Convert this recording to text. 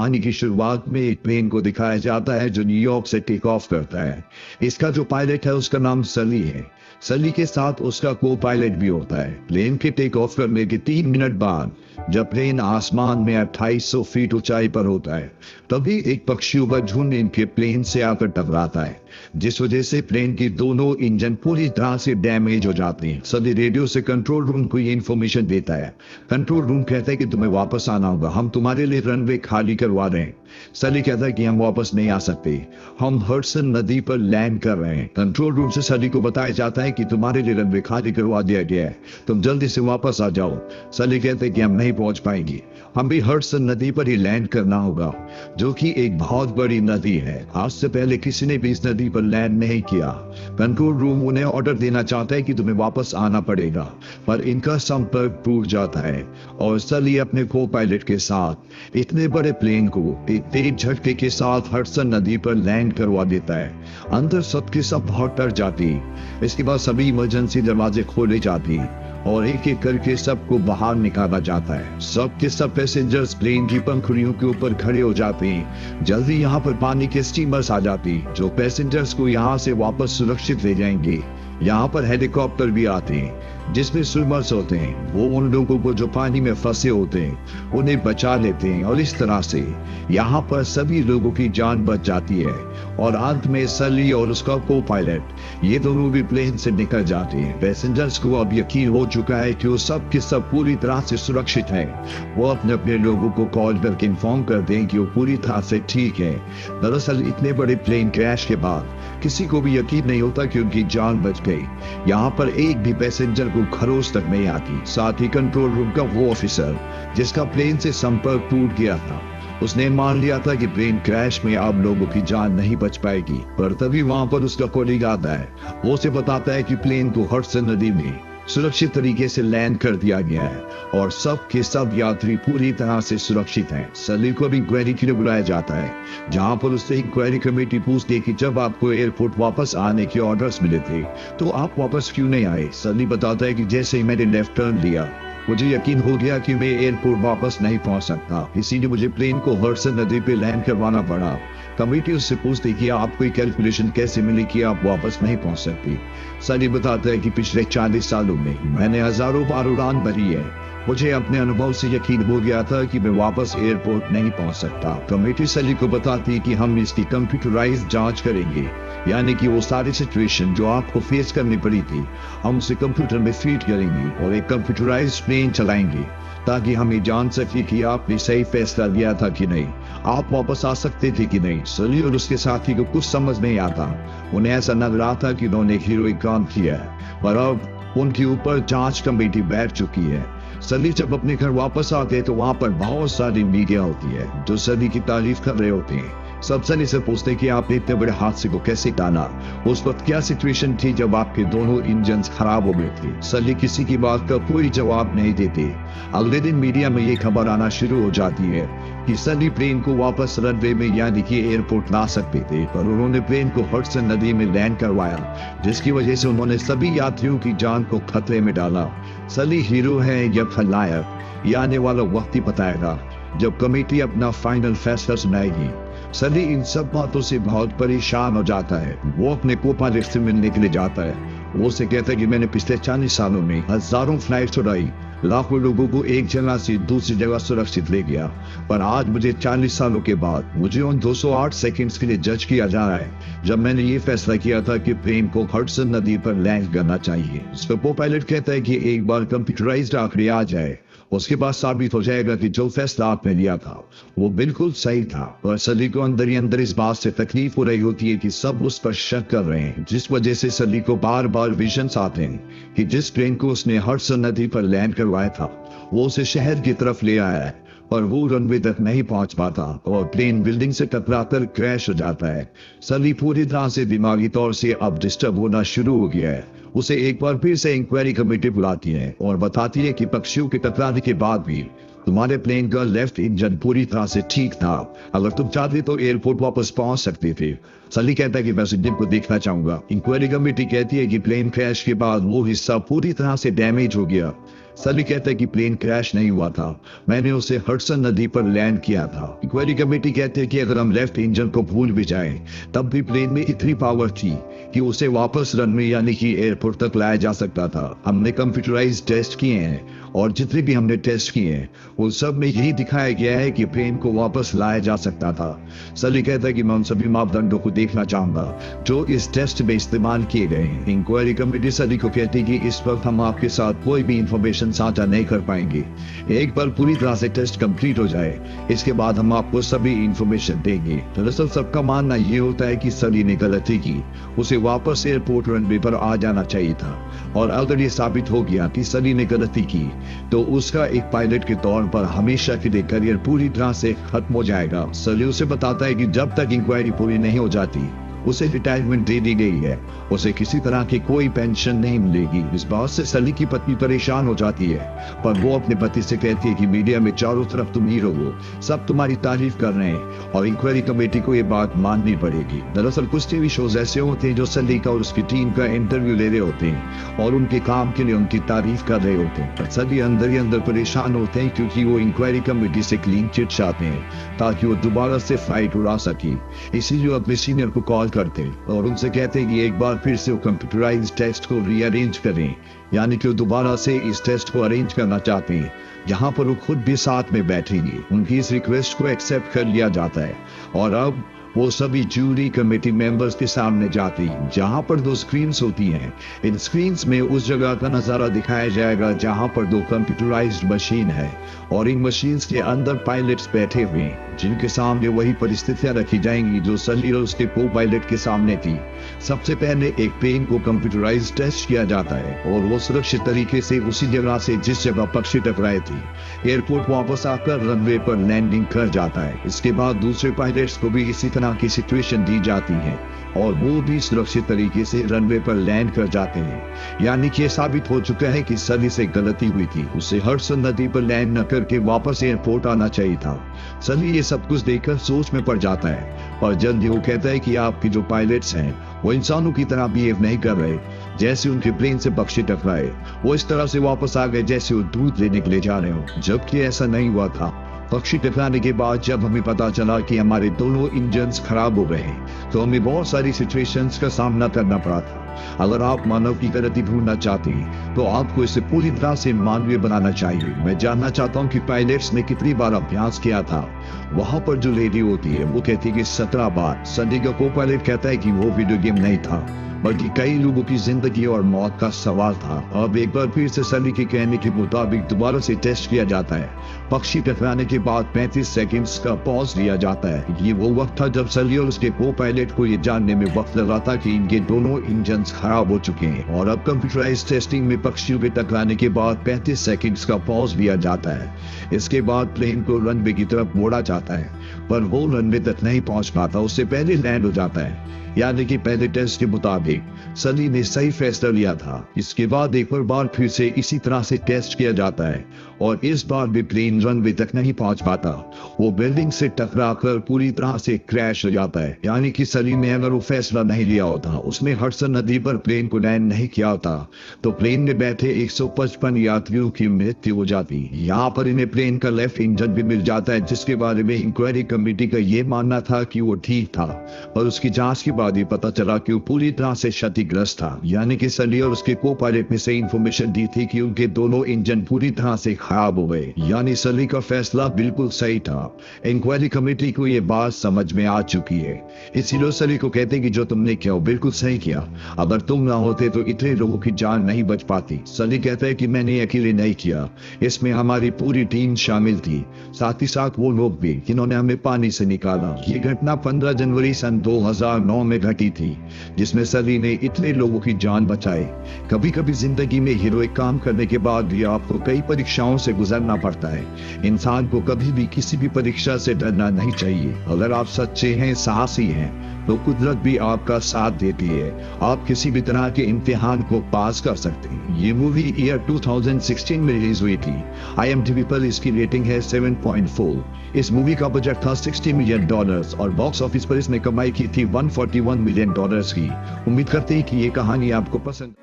कहानी की शुरुआत में एक प्लेन को दिखाया जाता है जो न्यूयॉर्क से टेक ऑफ करता है। इसका जो पायलट है उसका नाम सली है। सली के साथ उसका को पायलट भी होता है। प्लेन के टेक ऑफ करने के 3 मिनट बाद जब प्लेन आसमान में 2800 फीट ऊंचाई पर होता है, तभी एक पक्षियों का झुंड इनके प्लेन से आकर टकराता है, जिस वजह से प्लेन की दोनों इंजन पूरी तरह से डैमेज हो जाती हैं। सली रेडियो से कंट्रोल रूम को ये इन्फॉर्मेशन देता है। कंट्रोल रूम कहता है कि तुम्हें वापस आना होगा, हम तुम्हारे लिए रनवे खाली करवा रहे हैं। सली कहता है कि हम वापस नहीं आ सकते, हम हडसन नदी पर लैंड कर रहे हैं। कंट्रोल रूम से सली को बताया जाता है कि तुम्हारे लिए रनवे खाली करवा दिया गया है, तुम जल्दी से वापस आ जाओ। सली कहते हैं कि हम नहीं पहुंच पाएंगे, हम भी हडसन नदी पर ही लैंड करना होगा, जो कि एक बहुत बड़ी नदी है। आज से पहले किसी ने भी इस नदी पर लैंड नहीं किया। कंट्रोल रूम उन्हें ऑर्डर देना चाहता है कि तुम्हें वापस आना पड़ेगा, पर इनका संपर्क टूट जाता है और सली अपने को पायलट के साथ इतने बड़े प्लेन को एक तेज झटके के साथ हडसन नदी पर लैंड करवा देता है। अंदर सबके सब बहुत डर जाती। इसके बाद सभी इमरजेंसी दरवाजे खोले जाती और एक एक करके सबको बाहर निकाला जाता है। सब के सब पैसेंजर्स प्लेन की पंखुड़ियों के ऊपर खड़े हो जाते हैं। जल्दी यहाँ पर पानी के स्टीमर्स आ जाती जो पैसेंजर्स को यहाँ से वापस सुरक्षित ले जाएंगे। यहाँ पर हेलीकॉप्टर भी आते हैं जिसमें स्विमर्स होते हैं, वो उन लोगों को जो पानी में फंसे होते हैं उन्हें बचा लेते हैं और इस तरह से यहाँ पर सभी लोगों की जान बच जाती है। और अंत में सली और उसका को पायलट ये दोनों भी प्लेन से निकल जाते हैं। पैसेंजर्स को अब यकीन हो चुका है कि वो सब के सब पूरी तरह से सुरक्षित है। वो अपने अपने लोगों को कॉल करके इन्फॉर्म कर दें कि वो पूरी तरह से ठीक है। दरअसल इतने बड़े प्लेन क्रैश के बाद किसी को भी यकीन नहीं होता कि उनकी जान बच गई। यहाँ पर एक भी पैसेंजर को खरोच तक नहीं आती। साथ ही कंट्रोल रूम का वो ऑफिसर जिसका प्लेन से संपर्क टूट गया था, उसने मान लिया था कि प्लेन क्रैश में अब लोगों की जान नहीं बच पाएगी। पर तभी वहां पर उसका कोलीग आता है। वो उसे बताता है कि प्लेन को हडसन नदी में सुरक्षित तरीके से लैंड कर दिया गया है और सब के सब यात्री पूरी तरह से सुरक्षित हैं। सली को भी इंक्वायरी के लिए बुलाया जाता है, जहां पर उससे इंक्वायरी कमेटी पूछती है कि जब आपको एयरपोर्ट वापस आने के ऑर्डर्स मिले थे तो आप वापस क्यों नहीं आए। सली बताता है कि जैसे ही मैंने लेफ्ट टर्न लिया मुझे यकीन हो गया कि मैं एयरपोर्ट वापस नहीं पहुंच सकता, इसीलिए मुझे प्लेन को हडसन नदी पे लैंड करवाना पड़ा। कमेटी उससे पूछती कि आपको ये कैलकुलेशन कैसे मिली कि आप वापस नहीं पहुंच सकती। सली बताता है कि पिछले 40 सालों में मैंने हजारों बार उड़ान भरी है, मुझे अपने अनुभव से यकीन हो गया था कि मैं वापस एयरपोर्ट नहीं पहुंच सकता। कमेटी सली को बताती है कि हम इसकी कंप्यूटराइज्ड जांच करेंगे, यानी कि वो सारी सिचुएशन जो आपको फेस करनी पड़ी थी हम उसे कंप्यूटर में फीड करेंगे और एक कंप्यूटराइज्ड प्लेन चलाएंगे ताकि हम ये जान सके कि आपने सही फैसला लिया था कि नहीं, आप वापस आ सकते थे कि नहीं। सली और उसके साथी को कुछ समझ नहीं आता। उन्हें ऐसा लग रहा था कि उन्होंने हीरोइक काम किया है, पर अब उनके ऊपर जांच कमेटी बैठ चुकी है। सली जब अपने घर वापस आते तो वहां पर बहुत सारी मीडिया होती है जो सली की तारीफ कर रहे होते हैं। सब सली से पूछते कि आपने इतने बड़े हादसे को कैसे टाला, उस वक्त क्या सिचुएशन थी जब आपके दोनों इंजन खराब हो गए थे। सली किसी की बात का कोई जवाब नहीं देते। अगले दिन मीडिया में ये खबर आना शुरू हो जाती है कि सली प्लेन को वापस रनवे में यानी कि एयरपोर्ट ला सकते थे, पर उन्होंने प्लेन को हडसन नदी में लैंड करवाया, जिसकी वजह से उन्होंने सभी यात्रियों की जान को खतरे में डाला। सली हीरो है या खलनायक, ये आने वाला वक्त ही बताएगा जब कमेटी अपना फाइनल फैसला सुनाएगी। सली इन सब बातों से बहुत परेशान हो जाता है। वो अपने को पायलट से मिलने के लिए जाता है। वो उसे कहता है कि मैंने पिछले 40 सालों में हजारों फ्लाइट उड़ाई, लाखों लोगों को एक जगह से दूसरी जगह सुरक्षित ले गया, पर आज मुझे 40 सालों के बाद मुझे उन 208 सेकंड्स के लिए जज किया जा रहा है जब मैंने ये फैसला किया था कि प्लेन को हडसन नदी पर लैंड करना चाहिए। उसका को पायलट कहता है कि एक बार कंप्यूटराइज्ड आंकड़े आ जाए उसके बाद साबित हो जाएगा कि जो फैसला आपने लिया था वो बिल्कुल सही था। पर सली को अंदर ही अंदर इस बात से तकलीफ हो रही होती है कि सब उस पर शक कर रहे हैं, जिस वजह से सली को बार बार विजन्स आते हैं कि जिस प्लेन को उसने हडसन नदी पर लैंड करवाया था वो उसे शहर की तरफ ले आया है, पर वो रनवे तक नहीं पहुंच पाता और प्लेन बिल्डिंग से टकराकर क्रैश हो जाता है। सली पूरी तरह से दिमागी तौर से अब डिस्टर्ब होना शुरू हो गया है। उसे एक बार फिर से इंक्वायरी कमेटी बुलाती है और बताती है कि पक्षियों के टकराने के बाद भी तुम्हारे प्लेन का लेफ्ट इंजन पूरी तरह से ठीक था, अगर तुम चाहते तो एयरपोर्ट वापस पहुंच सकते थे। सली कहता है कि मैं उस इंजन को देखना चाहूंगा। इंक्वायरी कमेटी कहती है कि प्लेन क्रैश के बाद वो हिस्सा पूरी तरह से डैमेज हो गया, सली कहता है कि प्लेन क्रैश नहीं हुआ था, मैंने उसे हडसन नदी पर लैंड किया था। इंक्वायरी कमेटी कहते हैं कि अगर हम लेफ्ट इंजन को भूल भी जाएं, तब भी प्लेन में इतनी पावर थी कि उसे वापस रनवे यानी कि एयरपोर्ट तक लाया जा सकता था। हमने कंप्यूटराइज टेस्ट किए हैं और जितने भी हमने टेस्ट किए हैं उन सब में यही दिखाया गया है कि प्लेन को वापस लाया जा सकता था। सली कहता है कि मैं उन सभी मापदंडों को देखना चाहूंगा जो इस टेस्ट में इस्तेमाल किए गए हैं। इंक्वायरी कमेटी सली को कहती है कि इस वक्त हम आपके साथ कोई भी इंफॉर्मेशन साझा नहीं कर पाएंगे। एक बार पूरी तरह से टेस्ट कंप्लीट हो जाए, इसके बाद हम आपको सभी इंफॉर्मेशन देंगे। दरअसल सबका मानना ये होता है कि सली ने गलती की, उसे वापस एयरपोर्ट रनवे पर आ जाना चाहिए था। और अगर ये साबित हो गया कि सली ने गलती की तो उसका एक पायलट के तौर पर हमेशा के लिए करियर पूरी तरह से खत्म हो जाएगा। सली उसे बताता है कि जब तक इंक्वायरी पूरी नहीं हो जाती उसे रिटायरमेंट दे दी गई है, उसे किसी तरह की कोई पेंशन नहीं मिलेगी। इस बात से सली की पत्नी परेशान हो जाती है, पर वो अपने पति से कहती है कि मीडिया में चारों तरफ तुम हीरो हो, सब तुम्हारी तारीफ कर रहे हैं और इंक्वायरी कमेटी को ये बात माननी पड़ेगी। दरअसल कुछ टीवी शोज ऐसे होते हैं जो सली का और उसकी टीम का इंटरव्यू ले रहे होते हैं और उनके काम के लिए उनकी तारीफ कर रहे होते हैं। सली अंदर ही अंदर परेशान होते हैं क्योंकि वो इंक्वायरी कमेटी से क्लीन चिट चाहते हैं ताकि वो दोबारा से फाइट उड़ा सके। इसीलिए अपने सीनियर को कॉल करते और उनसे कहते हैं कि एक बार फिर से वो कंप्यूटराइज टेस्ट को रीअरेंज करें, यानी कि वो दोबारा से इस टेस्ट को अरेंज करना चाहते हैं जहां पर वो खुद भी साथ में बैठेंगे। उनकी इस रिक्वेस्ट को एक्सेप्ट कर लिया जाता है और अब वो सभी जूरी कमेटी मेंबर्स के सामने जाती हैं जहां पर 2 स्क्रीन्स होती हैं। इन स्क्रीन्स में उस जगह का नजारा दिखाया जाएगा जहां पर 2 कंप्यूटराइज्ड मशीन है और इन मशीन्स के अंदर पायलट्स बैठे हुए हैं जिनके सामने वही परिस्थितियां रखी जाएंगी जो सली और उसके को पायलट के सामने थी। सबसे पहले एक प्लेन को कंप्यूटराइज टेस्ट किया जाता है और वो सुरक्षित तरीके से उसी जगह से जिस जगह पक्षी टकराए थे एयरपोर्ट वापस आकर रनवे पर लैंडिंग कर जाता है। इसके बाद दूसरे पायलट्स को भी इसी तरह की सिचुएशन दी जाती है और वो भी सुरक्षित तरीके से रनवे पर लैंड कर जाते हैं। यानी कि ये साबित हो चुका है कि सली से गलती हुई थी, उसे हडसन नदी पर लैंड न करके वापस एयरपोर्ट आना चाहिए था। सली ये सब कुछ देखकर सोच में पड़ जाता है और जल्दी वो कहता है कि आपके जो पायलट्स हैं वो इंसानों की तरह बिहेव नहीं कर रहे। जैसे उनके प्लेन से पक्षी टकराए वो इस तरह से वापस आ गए जैसे वो दूध लेने के लिए जा रहे हो, जबकि ऐसा नहीं हुआ था। पक्षी टकराने के बाद जब हमें पता चला कि हमारे दोनों इंजन्स खराब हो गए तो हमें बहुत सारी सिचुएशंस का सामना करना पड़ा था। अगर आप मानव की गलती ढूंढना चाहते हैं तो आपको इसे पूरी तरह से मानवीय बनाना चाहिए। मैं जानना चाहता हूं कि पायलट्स ने कितनी बार अभ्यास किया था। वहां पर जो लेडी होती है वो कहती है कि 17 बार। सली का को पायलट कहता है कि वो वीडियो गेम नहीं था बल्कि कई लोगों की जिंदगी और मौत का सवाल था। अब एक बार फिर से सली के कहने के मुताबिक दोबारा से टेस्ट किया जाता है। पक्षी टकराने के बाद 35 सेकंड्स का पॉज लिया जाता है। ये वो वक्त था जब सली और उसके को पायलट को ये जानने में वक्त लगा था कि इनके दोनों इंजन खराब हो चुके हैं और अब कंप्यूटराइज टेस्टिंग में पक्षियों के टकराने के बाद 35 सेकंड्स का पॉज लिया जाता है। इसके बाद प्लेन को रनवे की तरफ मोड़ा जाता है पर वो रनवे तक नहीं पहुंच पाता, उससे पहले लैंड हो जाता है। यानी कि पहले टेस्ट के मुताबिक सली ने सही फैसला लिया था। इसके बाद एक बार फिर से इसी तरह से टेस्ट किया जाता है और इस बार भी प्लेन रनवे तक नहीं पहुंच पाता, वो बिल्डिंग से टकराकर पूरी तरह से क्रैश हो जाता है। यानी कि सली ने अगर वो फैसला नहीं लिया होता, उसने हडसन नदी पर प्लेन को लैंड नहीं किया होता तो प्लेन में बैठे 155 यात्रियों की मृत्यु हो जाती। यहाँ पर इन्हें प्लेन का लेफ्ट इंजन भी मिल जाता है जिसके बारे में इंक्वायरी कमेटी का ये मानना था कि वो ठीक था, पर उसकी जांच के बाद ये पता चला कि वो पूरी तरह से क्षतिग्रस्त था। यानी कि सली और उसके को पायलट में से इंफॉर्मेशन दी थी कि उनके दोनों इंजन पूरी तरह से खराब हो गए। यानी सली का फैसला बिल्कुल सही था। इंक्वायरी कमेटी को ये बात समझ में आ चुकी है, इसीलिए सली को कहते कि जो तुमने किया वो बिल्कुल सही किया, अगर तुम ना होते तो इतने लोगों की जान नहीं बच पाती। सली कहता है कि मैंने अकेले नहीं किया, इसमें हमारी पूरी टीम शामिल थी, साथ ही साथ वो लोग भी जिन्होंने हमें पानी से निकाला। ये घटना 15 जनवरी सन 2009 में घटी थी जिसमें सली ने इतने लोगों की जान बचाई। कभी कभी जिंदगी में हीरोइक काम करने के बाद भी आपको कई परीक्षाओं से गुजरना पड़ता है। इंसान को कभी भी किसी भी परीक्षा से डरना नहीं चाहिए। अगर आप सच्चे हैं, साहसी हैं तो कुदरत भी आपका साथ देती है, आप किसी भी तरह के इम्तिहान को पास कर सकते हैं। ये मूवी ईयर 2016 में रिलीज हुई थी। IMDb पर इसकी रेटिंग है 7.4। इस मूवी का बजट था $60 मिलियन और बॉक्स ऑफिस पर इसने कमाई की थी $141 मिलियन की। उम्मीद करते हैं कि ये कहानी आपको पसंद